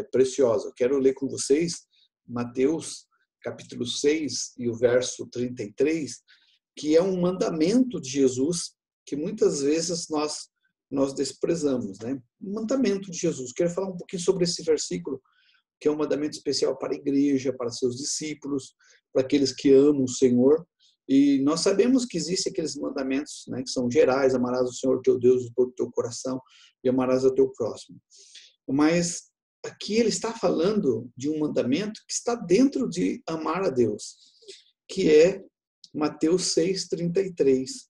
preciosa. Eu quero ler com vocês Mateus capítulo 6 e o verso 33, que é um mandamento de Jesus que muitas vezes nós desprezamos, né? Um mandamento de Jesus. Quero falar um pouquinho sobre esse versículo, que é um mandamento especial para a igreja, para seus discípulos, para aqueles que amam o Senhor. E nós sabemos que existem aqueles mandamentos, né, que são gerais: amarás o Senhor teu Deus de todo o teu coração e amarás o teu próximo. Mas aqui ele está falando de um mandamento que está dentro de amar a Deus, que é Mateus 6:33.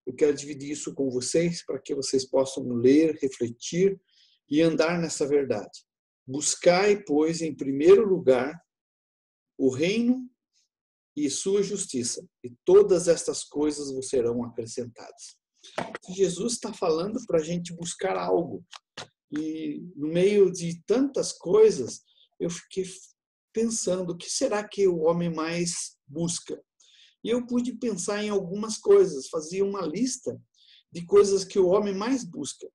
Eu quero dividir isso com vocês para que vocês possam ler, refletir e andar nessa verdade. Buscai, pois, em primeiro lugar o reino e sua justiça, e todas estas coisas vos serão acrescentadas. Jesus está falando para a gente buscar algo. E no meio de tantas coisas, eu fiquei pensando, o que será que o homem mais busca? E eu pude pensar em algumas coisas, fazia uma lista de coisas que o homem mais busca.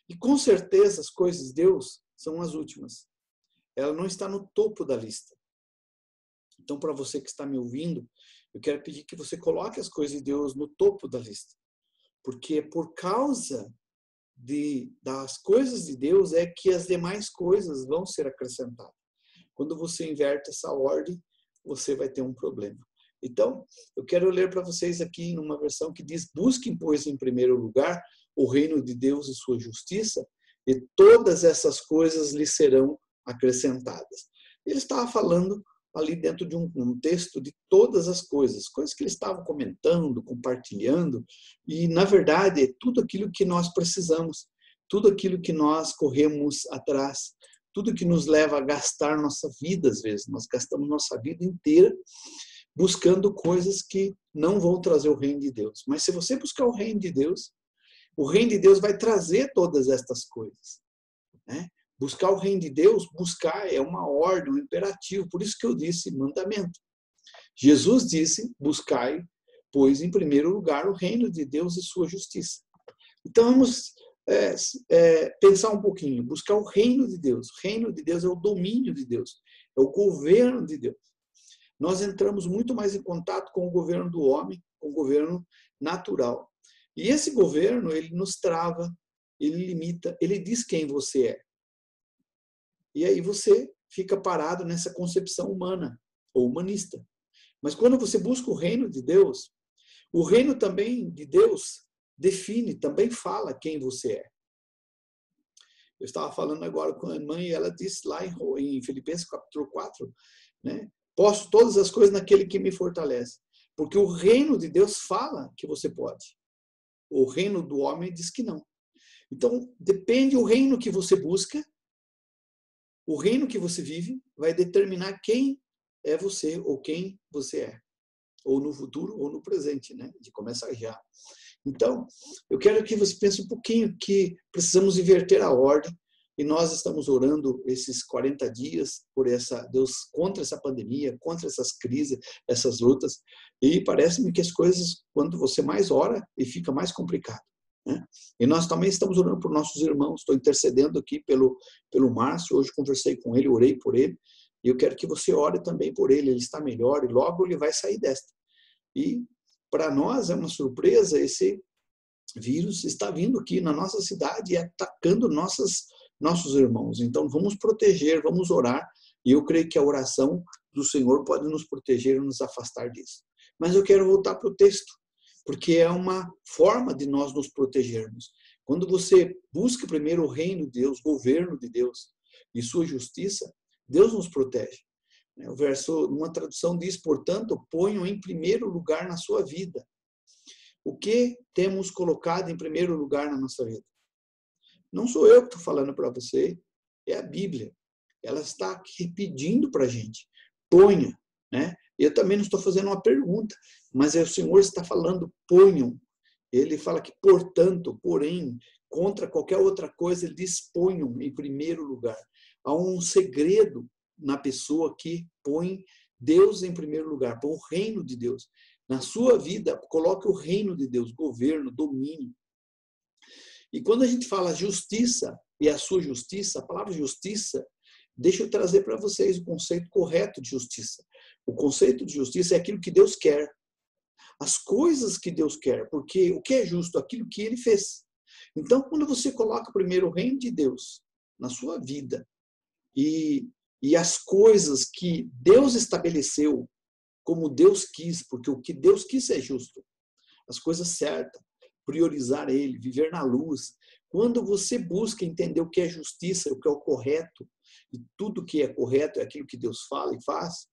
E com certeza as coisas de Deus são as últimas. Ela não está no topo da lista. Então, para você que está me ouvindo, eu quero pedir que você coloque as coisas de Deus no topo da lista. Porque por causa das coisas de Deus é que as demais coisas vão ser acrescentadas. Quando você inverte essa ordem, você vai ter um problema. Então, eu quero ler para vocês aqui numa versão que diz: busquem, pois, em primeiro lugar o reino de Deus e sua justiça, e todas essas coisas lhe serão acrescentadas. Ele estava falando ali dentro de um contexto de todas as coisas que ele estava comentando, compartilhando, e, na verdade, é tudo aquilo que nós precisamos, tudo aquilo que nós corremos atrás, tudo que nos leva a gastar nossa vida, às vezes. Nós gastamos nossa vida inteira buscando coisas que não vão trazer o reino de Deus. Mas se você buscar o reino de Deus vai trazer todas estas coisas, né? Buscar o reino de Deus, buscar é uma ordem, um imperativo. Por isso que eu disse mandamento. Jesus disse: buscai, pois, em primeiro lugar o reino de Deus e sua justiça. Então vamos pensar um pouquinho. Buscar o reino de Deus. O reino de Deus é o domínio de Deus, é o governo de Deus. Nós entramos muito mais em contato com o governo do homem, com o governo natural. E esse governo, ele nos trava, ele limita, ele diz quem você é. E aí você fica parado nessa concepção humana ou humanista. Mas quando você busca o reino de Deus, o reino também de Deus define, também fala quem você é. Eu estava falando agora com a irmã e ela disse lá em Filipenses capítulo 4, né? Posso todas as coisas naquele que me fortalece. Porque o reino de Deus fala que você pode. O reino do homem diz que não. Então, depende do reino que você busca, o reino que você vive vai determinar quem é você ou quem você é. Ou no futuro ou no presente, né? De começar já. Então, eu quero que você pense um pouquinho que precisamos inverter a ordem. E nós estamos orando esses 40 dias por Deus contra essa pandemia, contra essas crises, essas lutas. E parece-me que as coisas, quando você mais ora, e fica mais complicado, né? E nós também estamos orando por nossos irmãos. Estou intercedendo aqui pelo Márcio. Hoje conversei com ele, orei por ele. E eu quero que você ore também por ele. Ele está melhor e logo ele vai sair desta. E para nós é uma surpresa, esse vírus está vindo aqui na nossa cidade e atacando nossos irmãos. Então, vamos proteger, vamos orar, e eu creio que a oração do Senhor pode nos proteger e nos afastar disso. Mas eu quero voltar para o texto, porque é uma forma de nós nos protegermos. Quando você busca primeiro o reino de Deus, o governo de Deus e sua justiça, Deus nos protege. O verso, uma tradução diz: portanto, ponham em primeiro lugar na sua vida. O que temos colocado em primeiro lugar na nossa vida? Não sou eu que estou falando para você, é a Bíblia. Ela está aqui pedindo para a gente: ponha, né? Eu também não estou fazendo uma pergunta, mas o Senhor está falando: ponham. Ele fala que, portanto, porém, contra qualquer outra coisa, ele diz: ponham em primeiro lugar. Há um segredo na pessoa que põe Deus em primeiro lugar, põe o reino de Deus. Na sua vida, coloque o reino de Deus, governo, domínio. E quando a gente fala justiça e a sua justiça, a palavra justiça Deixa eu trazer para vocês o conceito correto de justiça. O conceito de justiça é aquilo que Deus quer. As coisas que Deus quer, porque o que é justo? Aquilo que Ele fez. Então, quando você coloca primeiro o reino de Deus na sua vida e as coisas que Deus estabeleceu como Deus quis, porque o que Deus quis é justo, as coisas certas, priorizar Ele, viver na luz. Quando você busca entender o que é justiça, o que é o correto, e tudo que é correto é aquilo que Deus fala e faz,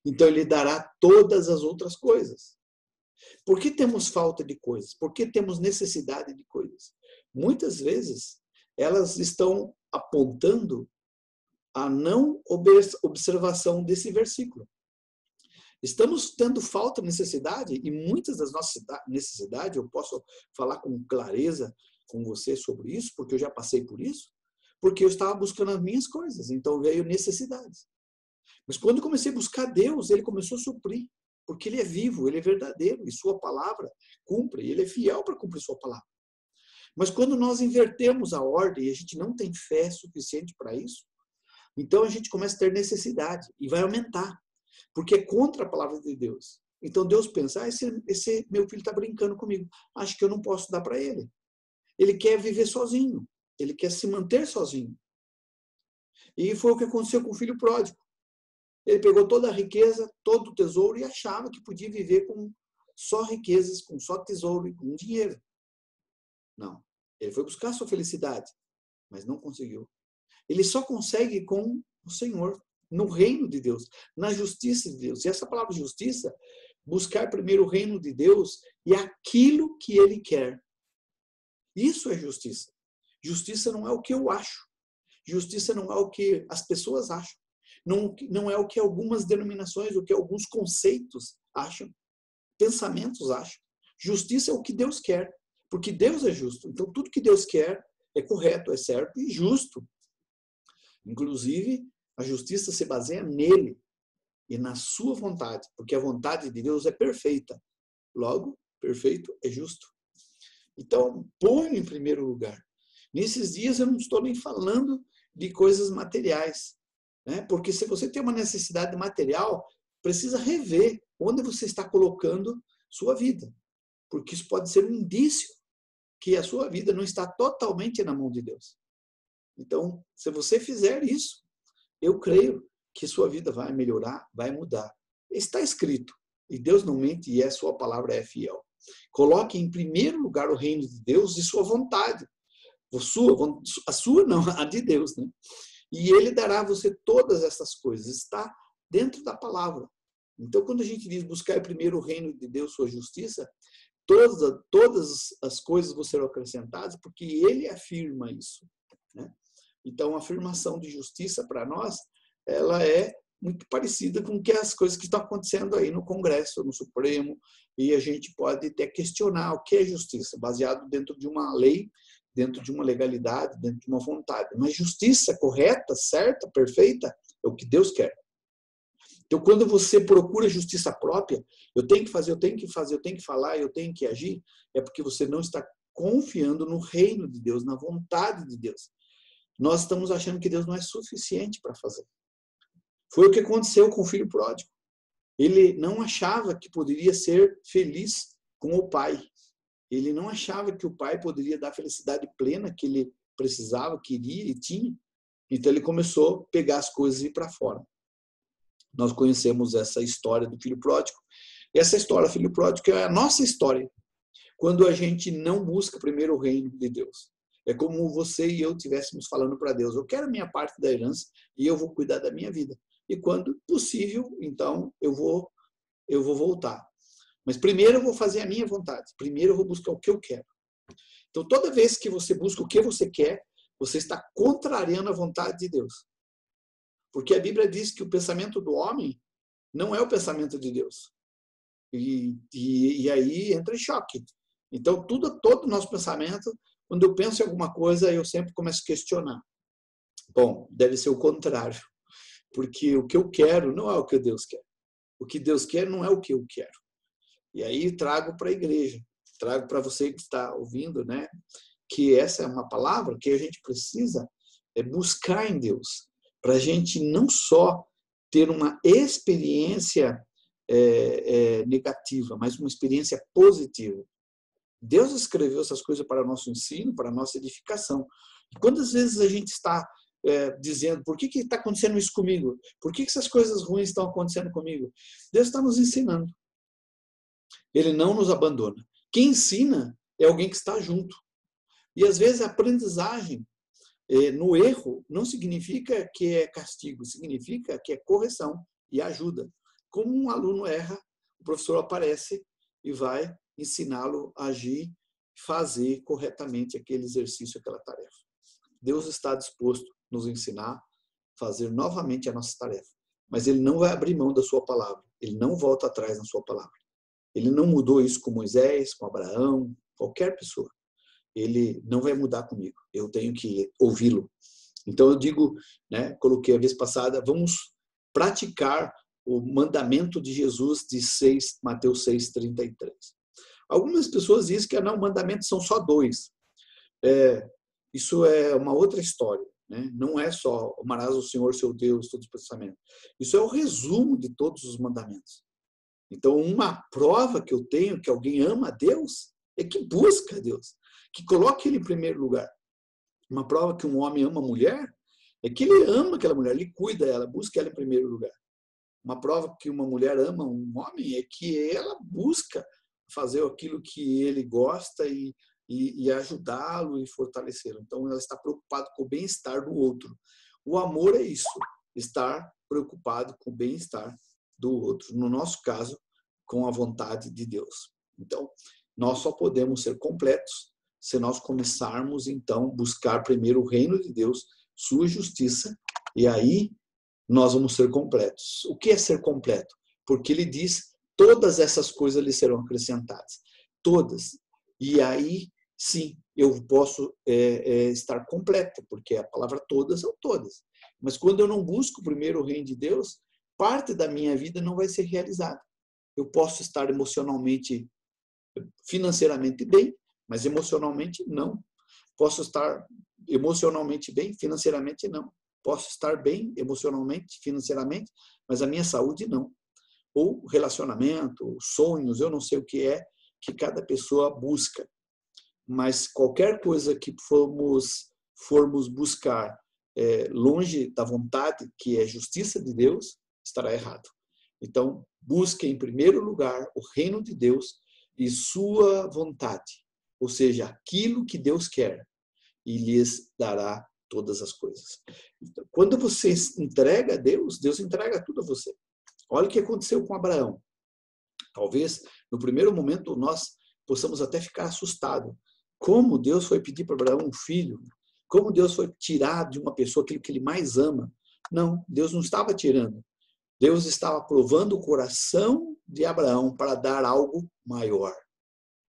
então Ele dará todas as outras coisas. Por que temos falta de coisas? Por que temos necessidade de coisas? Muitas vezes, elas estão apontando a não observação desse versículo. Estamos tendo falta, necessidade, e muitas das nossas necessidades, eu posso falar com clareza com você sobre isso, porque eu já passei por isso, porque eu estava buscando as minhas coisas, então veio necessidades. Mas quando eu comecei a buscar Deus, Ele começou a suprir, porque Ele é vivo, Ele é verdadeiro, e Sua palavra cumpre, Ele é fiel para cumprir Sua palavra. Mas quando nós invertemos a ordem, e a gente não tem fé suficiente para isso, então a gente começa a ter necessidade, e vai aumentar, porque é contra a palavra de Deus. Então Deus pensa, esse meu filho está brincando comigo, acho que eu não posso dar para ele. Ele quer viver sozinho, ele quer se manter sozinho. E foi o que aconteceu com o filho pródigo. Ele pegou toda a riqueza, todo o tesouro e achava que podia viver com só riquezas, com só tesouro e com dinheiro. Não. Ele foi buscar a sua felicidade, mas não conseguiu. Ele só consegue com o Senhor, no reino de Deus, na justiça de Deus. E essa palavra justiça, buscar primeiro o reino de Deus e aquilo que Ele quer. Isso é justiça. Justiça não é o que eu acho. Justiça não é o que as pessoas acham. Não é o que algumas denominações, o que alguns conceitos acham, pensamentos acham. Justiça é o que Deus quer, porque Deus é justo. Então, tudo que Deus quer é correto, é certo e justo. Inclusive, a justiça se baseia nele e na sua vontade, porque a vontade de Deus é perfeita. Logo, perfeito é justo. Então, põe em primeiro lugar. Nesses dias eu não estou nem falando de coisas materiais, né? Porque se você tem uma necessidade material, precisa rever onde você está colocando sua vida, porque isso pode ser um indício que a sua vida não está totalmente na mão de Deus. Então, se você fizer isso, eu creio que sua vida vai melhorar, vai mudar. Está escrito, e Deus não mente e a sua palavra é fiel. Coloque em primeiro lugar o reino de Deus e sua vontade. A sua não, a de Deus, né? E Ele dará a você todas essas coisas. Está dentro da palavra. Então, quando a gente diz buscar primeiro o reino de Deus, sua justiça, todas as coisas vão ser acrescentadas, porque Ele afirma isso, né? Então, a afirmação de justiça para nós, ela é muito parecida com as coisas que estão acontecendo aí no Congresso, no Supremo, e a gente pode até questionar o que é justiça, baseado dentro de uma lei, dentro de uma legalidade, dentro de uma vontade. Mas justiça correta, certa, perfeita, é o que Deus quer. Então, quando você procura justiça própria, eu tenho que fazer, eu tenho que fazer, eu tenho que falar, eu tenho que agir, é porque você não está confiando no reino de Deus, na vontade de Deus. Nós estamos achando que Deus não é suficiente para fazer. Foi o que aconteceu com o filho pródigo. Ele não achava que poderia ser feliz com o pai. Ele não achava que o pai poderia dar a felicidade plena que ele precisava, queria e tinha. Então ele começou a pegar as coisas e ir para fora. Nós conhecemos essa história do filho pródigo. E essa história do filho pródigo é a nossa história. Quando a gente não busca primeiro o reino de Deus. É como você e eu estivéssemos falando para Deus, eu quero a minha parte da herança e eu vou cuidar da minha vida. E quando possível, então, eu vou voltar. Mas primeiro eu vou fazer a minha vontade. Primeiro eu vou buscar o que eu quero. Então, toda vez que você busca o que você quer, você está contrariando a vontade de Deus. Porque a Bíblia diz que o pensamento do homem não é o pensamento de Deus. E aí entra em choque. Então, todo o nosso pensamento, quando eu penso em alguma coisa, eu sempre começo a questionar. Bom, deve ser o contrário. Porque o que eu quero não é o que Deus quer. O que Deus quer não é o que eu quero. E aí trago para a igreja, trago para você que está ouvindo, né? Que essa é uma palavra que a gente precisa buscar em Deus. para a gente não só ter uma experiência negativa, mas uma experiência positiva. Deus escreveu essas coisas para nosso ensino, para nossa edificação. E quantas vezes a gente está dizendo, por que está acontecendo isso comigo? Por que essas coisas ruins estão acontecendo comigo? Deus está nos ensinando. Ele não nos abandona. Quem ensina é alguém que está junto. E às vezes a aprendizagem no erro não significa que é castigo, significa que é correção e ajuda. Como um aluno erra, o professor aparece e vai ensiná-lo a agir, fazer corretamente aquele exercício, aquela tarefa. Deus está disposto a nos ensinar a fazer novamente a nossa tarefa. Mas Ele não vai abrir mão da sua palavra. Ele não volta atrás na sua palavra. Ele não mudou isso com Moisés, com Abraão, qualquer pessoa. Ele não vai mudar comigo. Eu tenho que ouvi-lo. Então eu digo, coloquei a vez passada, vamos praticar o mandamento de Jesus de Mateus 6:33. Algumas pessoas dizem que não, mandamentos são só 2. Isso é uma outra história. Não é só amarás o Senhor, seu Deus, todos os pensamentos. Isso é o resumo de todos os mandamentos. Então, uma prova que eu tenho que alguém ama a Deus é que busca a Deus, que coloca Ele em primeiro lugar. Uma prova que um homem ama a mulher é que ele ama aquela mulher, ele cuida dela, busca ela em primeiro lugar. Uma prova que uma mulher ama um homem é que ela busca fazer aquilo que ele gosta e ajudá-lo e fortalecê-lo. Então, ela está preocupada com o bem-estar do outro. O amor é isso, estar preocupado com o bem-estar do outro. No nosso caso, com a vontade de Deus. Então, nós só podemos ser completos se nós começarmos, então, buscar primeiro o reino de Deus, sua justiça, e aí nós vamos ser completos. O que é ser completo? Porque ele diz, todas essas coisas lhe serão acrescentadas. Todas. E aí, sim, eu posso estar completo, porque a palavra todas são todas. Mas quando eu não busco primeiro o reino de Deus, parte da minha vida não vai ser realizada. Eu posso estar emocionalmente, financeiramente bem, mas emocionalmente não. Posso estar emocionalmente bem, financeiramente não. Posso estar bem emocionalmente, financeiramente, mas a minha saúde não. Ou relacionamento, sonhos, eu não sei o que é que cada pessoa busca. Mas qualquer coisa que formos buscar longe da vontade, que é justiça de Deus, estará errado. Então, busque em primeiro lugar o reino de Deus e sua vontade, ou seja, aquilo que Deus quer, e lhes dará todas as coisas. Então, quando você entrega a Deus, Deus entrega tudo a você. Olha o que aconteceu com Abraão. Talvez, no primeiro momento, nós possamos até ficar assustados. Como Deus foi pedir para Abraão um filho? Como Deus foi tirar de uma pessoa aquilo que ele mais ama? Não, Deus não estava tirando. Deus estava provando o coração de Abraão para dar algo maior,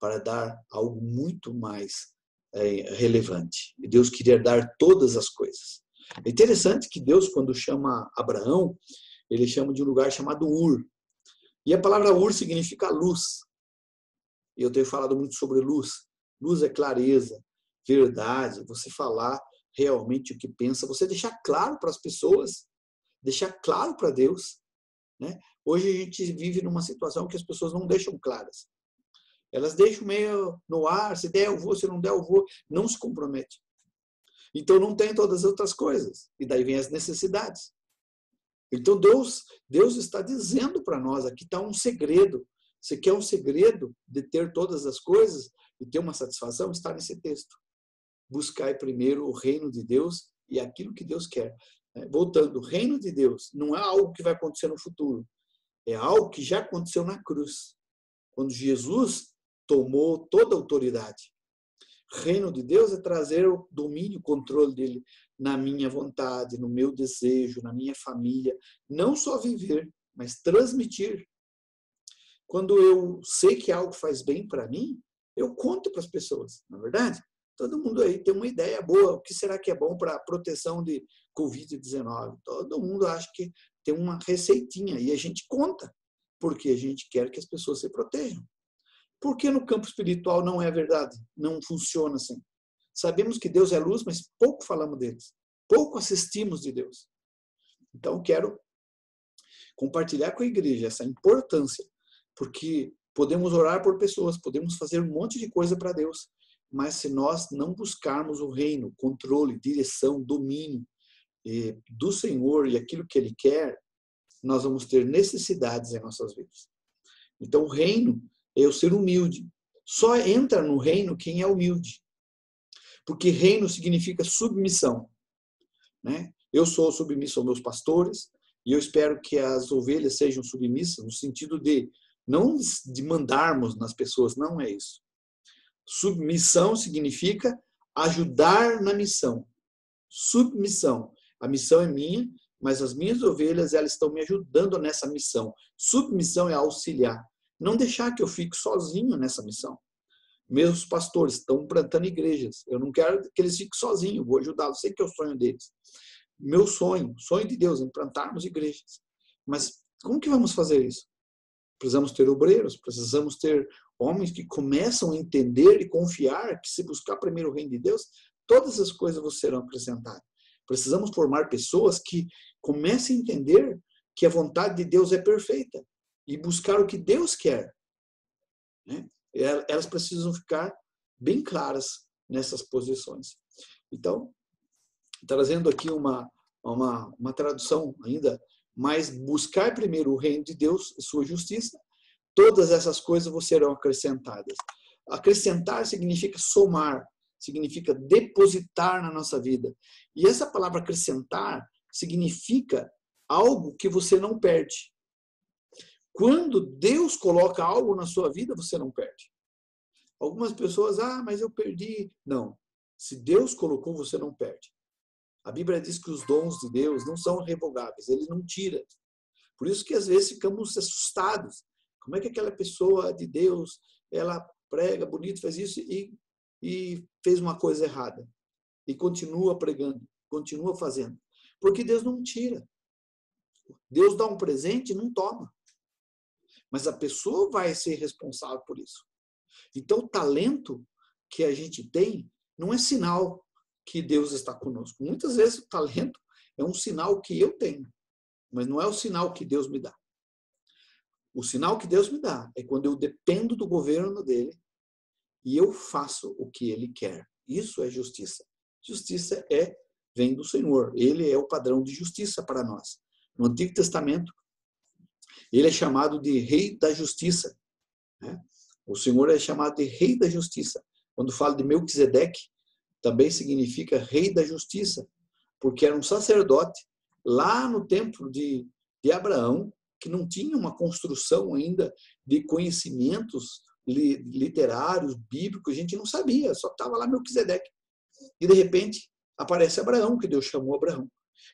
para dar algo muito mais relevante. E Deus queria dar todas as coisas. É interessante que Deus, quando chama Abraão, ele chama de um lugar chamado Ur. E a palavra Ur significa luz. E eu tenho falado muito sobre luz. Luz é clareza, verdade, você falar realmente o que pensa, você deixar claro para as pessoas, deixar claro para Deus. Hoje a gente vive numa situação que as pessoas não deixam claras. Elas deixam meio no ar, se der eu vou, se não der eu vou, não se compromete. Então não tem todas as outras coisas. E daí vem as necessidades. Então Deus está dizendo para nós, aqui está um segredo. Você quer um segredo de ter todas as coisas e ter uma satisfação? Está nesse texto. Buscai primeiro o reino de Deus e aquilo que Deus quer. Voltando, o reino de Deus não é algo que vai acontecer no futuro. É algo que já aconteceu na cruz. Quando Jesus tomou toda a autoridade. O reino de Deus é trazer o domínio, o controle dele na minha vontade, no meu desejo, na minha família. Não só viver, mas transmitir. Quando eu sei que algo faz bem para mim, eu conto para as pessoas, não é verdade? Todo mundo aí tem uma ideia boa. O que será que é bom para a proteção de Covid-19? Todo mundo acha que tem uma receitinha e a gente conta, porque a gente quer que as pessoas se protejam. Por que no campo espiritual não é verdade? Não funciona assim. Sabemos que Deus é luz, mas pouco falamos deles. Pouco assistimos de Deus. Então, quero compartilhar com a igreja essa importância, porque podemos orar por pessoas, podemos fazer um monte de coisa para Deus, mas se nós não buscarmos o reino, controle, direção, domínio do Senhor e aquilo que Ele quer, nós vamos ter necessidades em nossas vidas. Então, o reino é o ser humilde. Só entra no reino quem é humilde. Porque reino significa submissão, né? Eu sou submisso aos meus pastores e eu espero que as ovelhas sejam submissas no sentido de não de mandarmos nas pessoas, não é isso. Submissão significa ajudar na missão. Submissão. A missão é minha, mas as minhas ovelhas, elas estão me ajudando nessa missão. Submissão é auxiliar. Não deixar que eu fique sozinho nessa missão. Meus pastores estão plantando igrejas. Eu não quero que eles fiquem sozinhos, vou ajudá-los. Sei que é o sonho deles. Meu sonho de Deus, é implantarmos igrejas. Mas como que vamos fazer isso? Precisamos ter obreiros, precisamos ter homens que começam a entender e confiar que se buscar primeiro o reino de Deus, todas as coisas vos serão acrescentadas. Precisamos formar pessoas que comecem a entender que a vontade de Deus é perfeita e buscar o que Deus quer, né? Elas precisam ficar bem claras nessas posições. Então, trazendo aqui uma tradução ainda, mas buscar primeiro o reino de Deus e sua justiça, todas essas coisas vos serão acrescentadas. Acrescentar significa somar, significa depositar na nossa vida. E essa palavra acrescentar significa algo que você não perde. Quando Deus coloca algo na sua vida, você não perde. Algumas pessoas, mas eu perdi. Não. Se Deus colocou, você não perde. A Bíblia diz que os dons de Deus não são revogáveis, Ele não tira. Por isso que às vezes ficamos assustados. Como é que aquela pessoa de Deus, ela prega bonito, faz isso e fez uma coisa errada? E continua pregando, continua fazendo. Porque Deus não tira. Deus dá um presente e não toma. Mas a pessoa vai ser responsável por isso. Então, o talento que a gente tem não é sinal que Deus está conosco. Muitas vezes o talento é um sinal que eu tenho, mas não é o sinal que Deus me dá. O sinal que Deus me dá é quando eu dependo do governo dele e eu faço o que ele quer. Isso é justiça. Justiça vem do Senhor. Ele é o padrão de justiça para nós. No Antigo Testamento, ele é chamado de Rei da Justiça, né? O Senhor é chamado de Rei da Justiça. Quando fala de Melquisedeque, também significa Rei da Justiça, porque era um sacerdote lá no templo de Abraão, que não tinha uma construção ainda de conhecimentos literários, bíblicos, a gente não sabia, só estava lá Melquisedeque. E de repente aparece Abraão, que Deus chamou Abraão.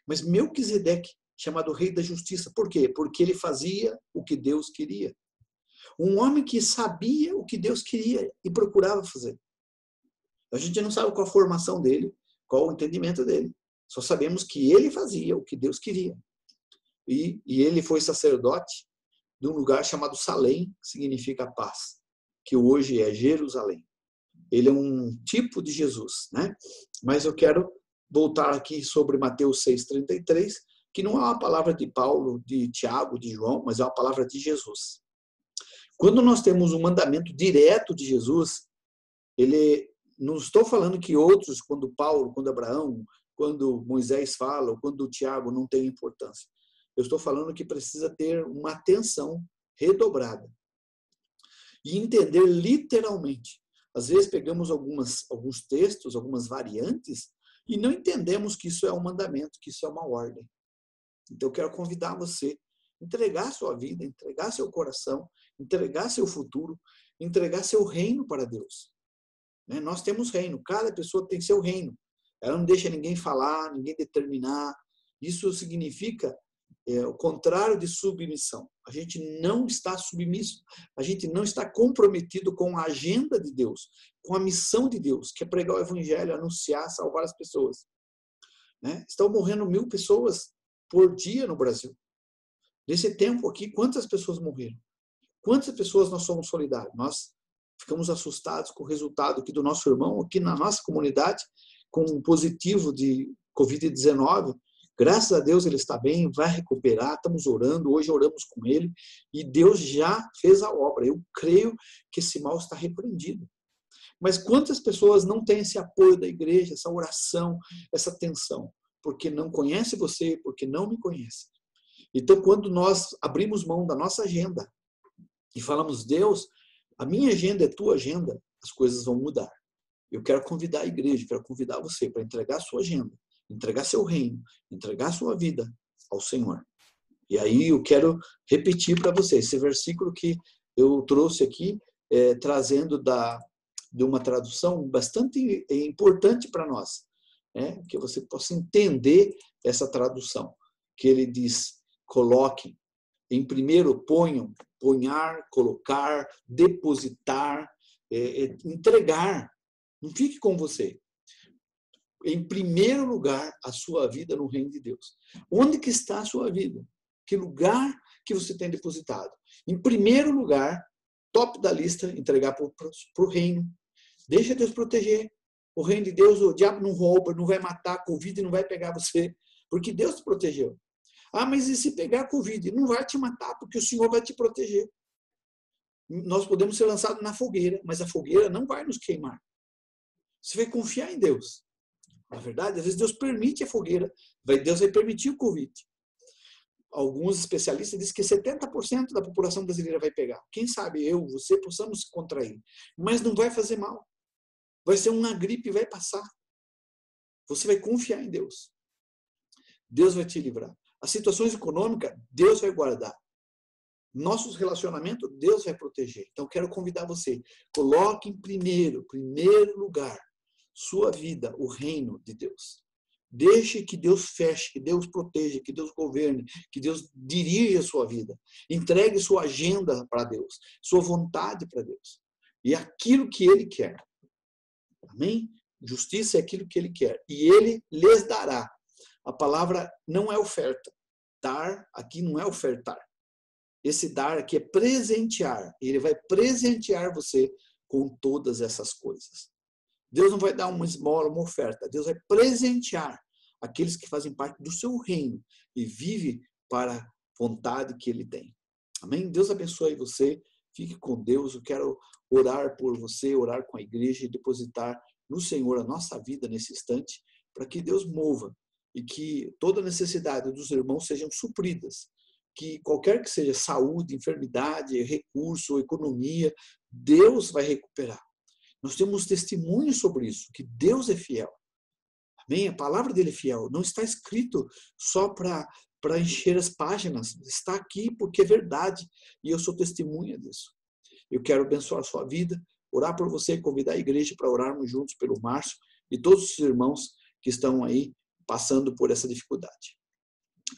Mas Melquisedeque, chamado Rei da Justiça. Por quê? Porque ele fazia o que Deus queria. Um homem que sabia o que Deus queria e procurava fazer. A gente não sabe qual a formação dele, qual o entendimento dele. Só sabemos que ele fazia o que Deus queria. E ele foi sacerdote de um lugar chamado Salém, que significa paz, que hoje é Jerusalém. Ele é um tipo de Jesus, né? Mas eu quero voltar aqui sobre Mateus 6,33, que não é uma palavra de Paulo, de Tiago, de João, mas é uma palavra de Jesus. Quando nós temos um mandamento direto de Jesus, não estou falando que outros, quando Paulo, quando Abraão, quando Moisés fala, ou quando Tiago, não tem importância. Eu estou falando que precisa ter uma atenção redobrada. E entender literalmente. Às vezes pegamos alguns textos, algumas variantes, e não entendemos que isso é um mandamento, que isso é uma ordem. Então, eu quero convidar você a entregar sua vida, entregar seu coração, entregar seu futuro, entregar seu reino para Deus. Nós temos reino, cada pessoa tem seu reino. Ela não deixa ninguém falar, ninguém determinar. Isso significa o contrário de submissão. A gente não está submisso, a gente não está comprometido com a agenda de Deus, com a missão de Deus, que é pregar o evangelho, anunciar, salvar as pessoas. Estão morrendo 1.000 pessoas por dia no Brasil. Nesse tempo aqui, quantas pessoas morreram? Quantas pessoas nós somos solidários? Nós ficamos assustados com o resultado aqui do nosso irmão, aqui na nossa comunidade, com um positivo de Covid-19, Graças a Deus ele está bem, vai recuperar, estamos orando, hoje oramos com ele e Deus já fez a obra. Eu creio que esse mal está repreendido. Mas quantas pessoas não têm esse apoio da igreja, essa oração, essa atenção? Porque não conhece você, porque não me conhece. Então, quando nós abrimos mão da nossa agenda e falamos, Deus, a minha agenda é tua agenda, as coisas vão mudar. Eu quero convidar a igreja, quero convidar você para entregar a sua agenda, entregar seu reino, entregar sua vida ao Senhor. E aí eu quero repetir para você esse versículo que eu trouxe aqui, trazendo de uma tradução bastante importante para nós, que você possa entender essa tradução, que ele diz, coloquem, em primeiro ponham, ponhar, colocar, depositar, entregar, não fique com você. Em primeiro lugar, a sua vida no reino de Deus. Onde que está a sua vida? Que lugar que você tem depositado? Em primeiro lugar, top da lista, entregar para o reino. Deixa Deus proteger. O reino de Deus, o diabo não rouba, não vai matar, a Covid não vai pegar você, porque Deus te protegeu. Ah, mas e se pegar a Covid? Não vai te matar, porque o Senhor vai te proteger. Nós podemos ser lançados na fogueira, mas a fogueira não vai nos queimar. Você vai confiar em Deus. Na verdade, às vezes Deus permite a fogueira, Deus vai permitir o Covid. Alguns especialistas dizem que 70% da população brasileira vai pegar. Quem sabe eu, você, possamos se contrair. Mas não vai fazer mal. Vai ser uma gripe e vai passar. Você vai confiar em Deus. Deus vai te livrar. As situações econômicas, Deus vai guardar. Nossos relacionamentos, Deus vai proteger. Então, quero convidar você. Coloque em primeiro lugar, sua vida, o reino de Deus. Deixe que Deus feche, que Deus proteja, que Deus governe, que Deus dirija a sua vida. Entregue sua agenda para Deus, sua vontade para Deus. E aquilo que Ele quer. Amém? Justiça é aquilo que Ele quer. E Ele lhes dará. A palavra não é oferta. Dar aqui não é ofertar. Esse dar aqui é presentear. Ele vai presentear você com todas essas coisas. Deus não vai dar uma esmola, uma oferta. Deus vai presentear aqueles que fazem parte do seu reino e vive para a vontade que Ele tem. Amém? Deus abençoe você. Fique com Deus. Eu quero orar por você, orar com a igreja e depositar no Senhor a nossa vida nesse instante, para que Deus mova e que toda necessidade dos irmãos sejam supridas. Que qualquer que seja saúde, enfermidade, recurso, economia, Deus vai recuperar. Nós temos testemunho sobre isso, que Deus é fiel. Amém? A palavra dele é fiel. Não está escrito só para encher as páginas. Está aqui porque é verdade. E eu sou testemunha disso. Eu quero abençoar a sua vida, orar por você e convidar a igreja para orarmos juntos pelo Márcio e todos os irmãos que estão aí passando por essa dificuldade.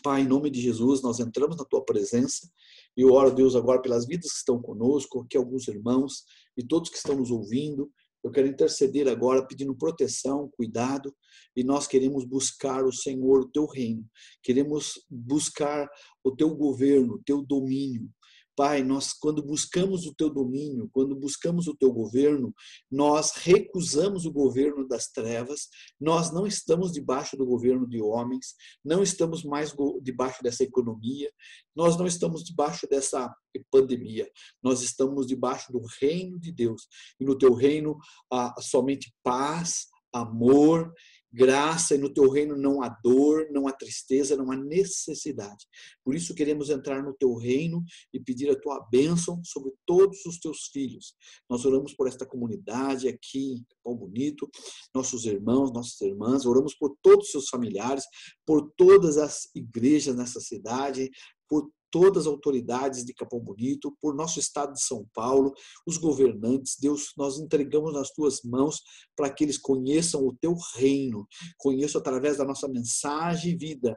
Pai, em nome de Jesus, nós entramos na tua presença e eu oro, Deus, agora pelas vidas que estão conosco, aqui alguns irmãos e todos que estão nos ouvindo. Eu quero interceder agora pedindo proteção, cuidado, e nós queremos buscar o Senhor, o teu reino. Queremos buscar o teu governo, o teu domínio. Pai, nós quando buscamos o teu domínio, quando buscamos o teu governo, nós recusamos o governo das trevas, nós não estamos debaixo do governo de homens, não estamos mais debaixo dessa economia, nós não estamos debaixo dessa pandemia, nós estamos debaixo do reino de Deus. E no teu reino há somente paz, amor, graça, e no teu reino não há dor, não há tristeza, não há necessidade. Por isso queremos entrar no teu reino e pedir a tua bênção sobre todos os teus filhos. Nós oramos por esta comunidade aqui em Capão Bonito, nossos irmãos, nossas irmãs, oramos por todos os seus familiares, por todas as igrejas nessa cidade, por todas as autoridades de Capão Bonito, por nosso estado de São Paulo, os governantes. Deus, nós entregamos nas tuas mãos para que eles conheçam o teu reino, conheçam através da nossa mensagem vida.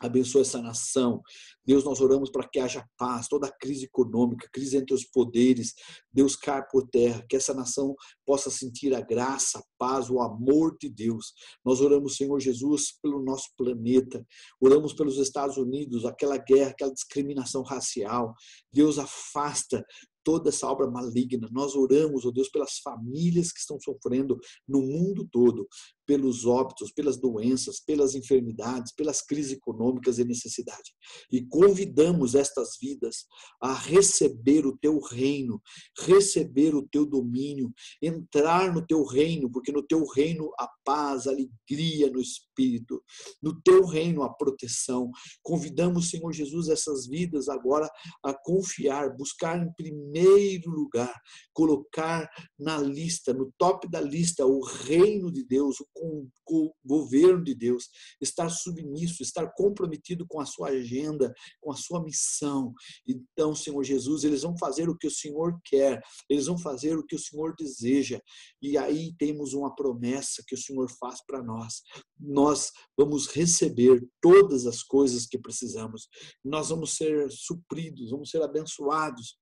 Abençoa essa nação. Deus, nós oramos para que haja paz, toda a crise econômica, crise entre os poderes, Deus cai por terra, que essa nação possa sentir a graça, a paz, o amor de Deus. Nós oramos, Senhor Jesus, pelo nosso planeta, oramos pelos Estados Unidos, aquela guerra, aquela discriminação racial. Deus, afasta toda essa obra maligna. Nós oramos, ó Deus, pelas famílias que estão sofrendo no mundo todo. pelos óbitos, pelas doenças, pelas enfermidades, pelas crises econômicas e necessidade. E convidamos estas vidas a receber o teu reino, receber o teu domínio, entrar no teu reino, porque no teu reino há paz, alegria no espírito, no teu reino há proteção. Convidamos, Senhor Jesus, essas vidas agora a confiar, buscar em primeiro lugar, colocar na lista, no top da lista, o reino de Deus, o governo de Deus, estar submisso, estar comprometido com a sua agenda, com a sua missão. Então, Senhor Jesus, eles vão fazer o que o Senhor quer, eles vão fazer o que o Senhor deseja. E aí temos uma promessa que o Senhor faz para nós. Nós vamos receber todas as coisas que precisamos. Nós vamos ser supridos, vamos ser abençoados.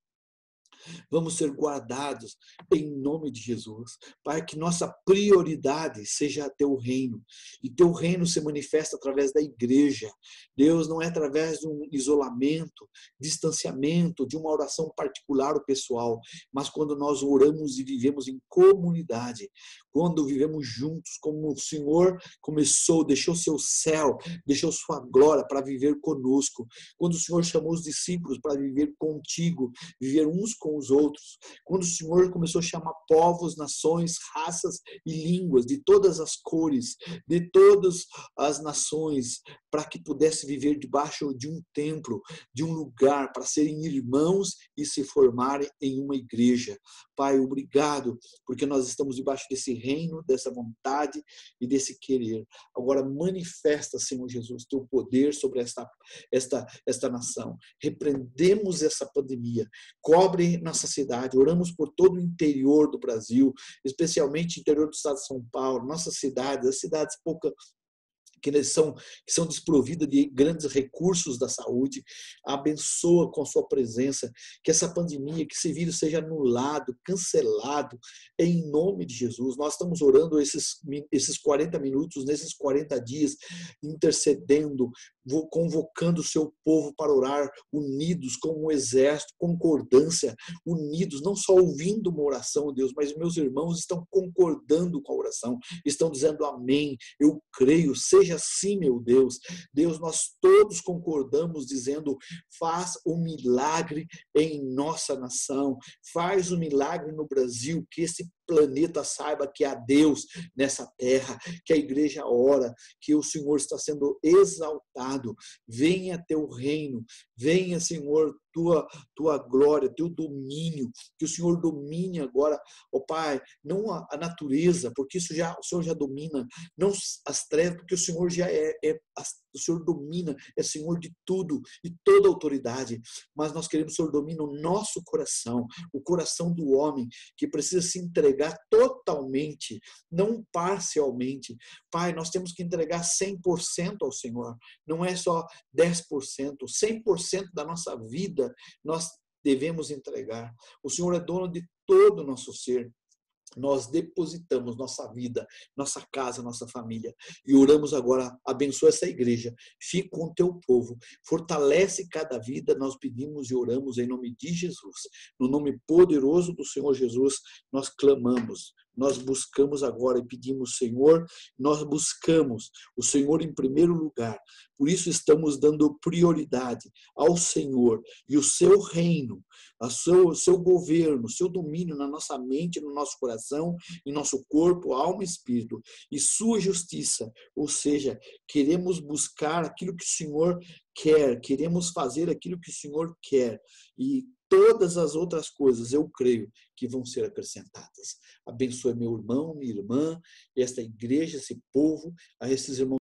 Vamos ser guardados em nome de Jesus. Pai, que nossa prioridade seja teu reino. E teu reino se manifesta através da igreja. Deus, não é através de um isolamento, distanciamento, de uma oração particular ou pessoal, mas quando nós oramos e vivemos em comunidade, quando vivemos juntos, como o Senhor começou, deixou seu céu, deixou sua glória para viver conosco. Quando o Senhor chamou os discípulos para viver contigo, viver uns com os outros. Quando o Senhor começou a chamar povos, nações, raças e línguas de todas as cores, de todas as nações, para que pudesse viver debaixo de um templo, de um lugar, para serem irmãos e se formarem em uma igreja. Pai, obrigado, porque nós estamos debaixo desse reino, dessa vontade e desse querer. Agora manifesta, Senhor Jesus, teu poder sobre esta nação. Repreendemos essa pandemia. Cobre nossa cidade. Oramos por todo o interior do Brasil, especialmente o interior do estado de São Paulo, nossas cidades, as cidades que são desprovidas de grandes recursos da saúde. Abençoa com a sua presença, que essa pandemia, que esse vírus seja anulado, cancelado, em nome de Jesus. Nós estamos orando esses 40 minutos, nesses 40 dias, intercedendo, convocando o seu povo para orar, unidos como um exército, concordância, unidos, não só ouvindo uma oração, Deus, mas meus irmãos estão concordando com a oração, estão dizendo amém, eu creio, seja assim, meu Deus. Deus, nós todos concordamos dizendo, faz um milagre em nossa nação, faz um milagre no Brasil, que esse planeta saiba que há Deus nessa terra, que a igreja ora, que o Senhor está sendo exaltado. Venha teu reino, venha, Senhor, tua glória, teu domínio, que o Senhor domine agora, ó Pai, não a natureza, porque o Senhor já domina, não as trevas, porque o Senhor já o Senhor domina, é Senhor de tudo e toda autoridade, mas nós queremos que o Senhor domine o nosso coração, o coração do homem, que precisa se entregar totalmente, não parcialmente. Pai, nós temos que entregar 100% ao Senhor, não é só 10%, 100% da nossa vida nós devemos entregar. O Senhor é dono de todo o nosso ser. Nós depositamos nossa vida, nossa casa, nossa família e oramos agora, abençoa essa igreja, fica com o teu povo, fortalece cada vida, nós pedimos e oramos em nome de Jesus, no nome poderoso do Senhor Jesus, nós clamamos, nós buscamos agora e pedimos, Senhor, nós buscamos o Senhor em primeiro lugar, por isso estamos dando prioridade ao Senhor e o seu reino, o seu governo, o seu domínio na nossa mente, no nosso coração, em nosso corpo, alma e espírito, e sua justiça, ou seja, queremos buscar aquilo que o Senhor quer, queremos fazer aquilo que o Senhor quer, e todas as outras coisas, eu creio, que vão ser acrescentadas. Abençoe meu irmão, minha irmã, esta igreja, esse povo, a esses irmãos